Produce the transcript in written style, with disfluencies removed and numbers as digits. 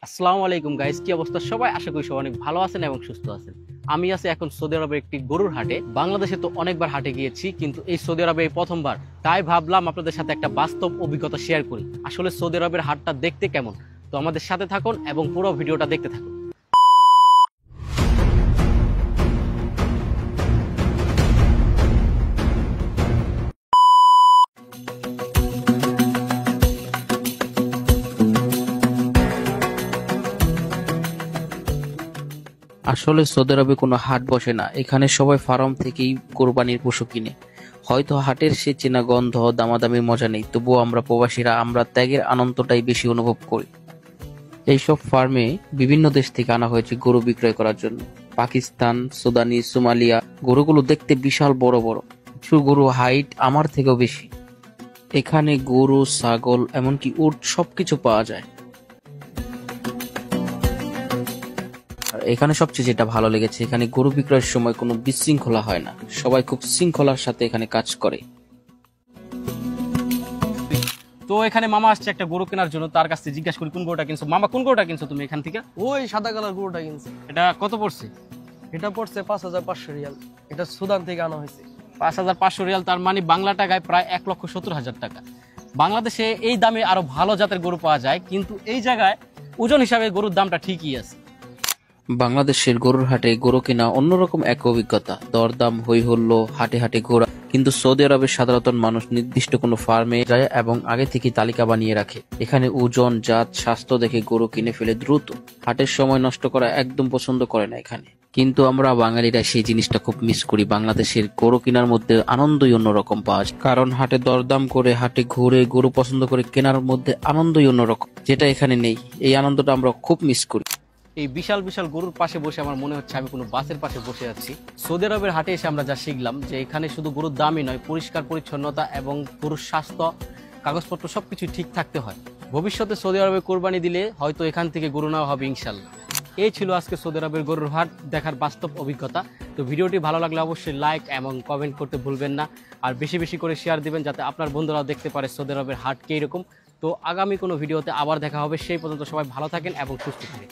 আসসালামু আলাইকুম গাইস, কি অবস্থা সবাই? আশা করি সবাই অনেক ভালো আছেন এবং সুস্থ আছেন। আমি আছি এখন সৌদি আরবের একটি গরুর হাটে। বাংলাদেশে তো অনেকবার হাটে গিয়েছি, কিন্তু এই সৌদি আরবে এই প্রথমবার। তাই ভাবলাম আপনাদের সাথে একটা বাস্তব অভিজ্ঞতা শেয়ার করি, আসলে সৌদি আরবের হাটটা দেখতে কেমন। তো আমাদের সাথে থাকুন এবং পুরো ভিডিওটা দেখতে থাকুন। আসলে সৌদি আরবে কোনো হাট বসে না, এখানে সবাই ফার্ম থেকেই কোরবানির পশু কিনে। হয়তো হাটের সে চেনা গন্ধ, দামাদামির মজা নেই, তবুও আমরা প্রবাসীরা আমরা ত্যাগের আনন্দটাই বেশি অনুভব করি। এইসব ফার্মে বিভিন্ন দেশ থেকে আনা হয়েছে গরু বিক্রয় করার জন্য। পাকিস্তান, সুদানি, সোমালিয়া। গরুগুলো দেখতে বিশাল বড় বড়, কিছু গরু হাইট আমার থেকেও বেশি। এখানে গরু, ছাগল, এমনকি উট সবকিছু পাওয়া যায়। আর এখানে সবচেয়ে যেটা ভালো লেগেছে, এখানে গরু বিক্রয়ের সময় কোনো বিশৃঙ্খলা হয় না, সবাই খুব শৃঙ্খলার সাথে এখানে কাজ করে। তো এখানে মামা আসছে একটা গরু কেনার জন্য, তার কাছ থেকে জিজ্ঞাসা করি কোন গরুটা কিনছো। মামা, কোন গরুটা কিনছো তুমি এখান থেকে? ওই সাদা কালার গরুটা কিনছে। এটা কত পড়ছে? এটা পড়ছে 5,500 রিয়াল। এটা সুদান থেকে আনা হয়েছে। 5,500 রিয়াল, তার মানে বাংলা টাকায় প্রায় 1,70,000 টাকা। বাংলাদেশে এই দামে আরো ভালো জাতের গরু পাওয়া যায়, কিন্তু এই জায়গায় ওজন হিসাবে গরুর দামটা ঠিকই আছে। বাংলাদেশের গরুর হাটে গরু কেনা অন্যরকম এক অভিজ্ঞতা। দরদাম, হই হল্লো, হাটে হাটে ঘোরা। কিন্তু সৌদি আরবের সাধারণ মানুষ নির্দিষ্ট কোনো ফার্মে যায় এবং আগে থেকে তালিকা বানিয়ে রাখে। এখানে ওজন, জাত, স্বাস্থ্য দেখে গরু কিনে ফেলে দ্রুত। হাটের সময় নষ্ট করা একদম পছন্দ করে না এখানে। কিন্তু আমরা বাঙালিরা সেই জিনিসটা খুব মিস করি। বাংলাদেশের গরু কেনার মধ্যে আনন্দই অন্যরকম পাওয়া যায়, কারণ হাটে দরদাম করে, হাটে ঘুরে গরু পছন্দ করে কেনার মধ্যে আনন্দই অন্যরকম, যেটা এখানে নেই। এই আনন্দটা আমরা খুব মিস করি। এই বিশাল বিশাল গরুর পাশে বসে আমার মনে হচ্ছে আমি কোনো বাসের পাশে বসে আছি। সৌদি আরবের হাটে এসে আমরা যা শিখলাম, যে এখানে শুধু গরুর দামই নয়, পরিষ্কার পরিচ্ছন্নতা এবং গরুর স্বাস্থ্য, কাগজপত্র সবকিছু ঠিক থাকতে হয়। ভবিষ্যতে সৌদি আরবে কোরবানি দিলে হয়তো এখান থেকে গরু নেওয়া হবে ইনশাল্লাহ। এই ছিল আজকে সৌদি আরবের গরুর হাট দেখার বাস্তব অভিজ্ঞতা। তো ভিডিওটি ভালো লাগলে অবশ্যই লাইক এবং কমেন্ট করতে ভুলবেন না, আর বেশি বেশি করে শেয়ার দিবেন, যাতে আপনার বন্ধুরাও দেখতে পারে সৌদি আরবের হাট কীরকম। তো আগামী কোনো ভিডিওতে আবার দেখা হবে, সেই পর্যন্ত সবাই ভালো থাকেন এবং সুস্থ থাকেন।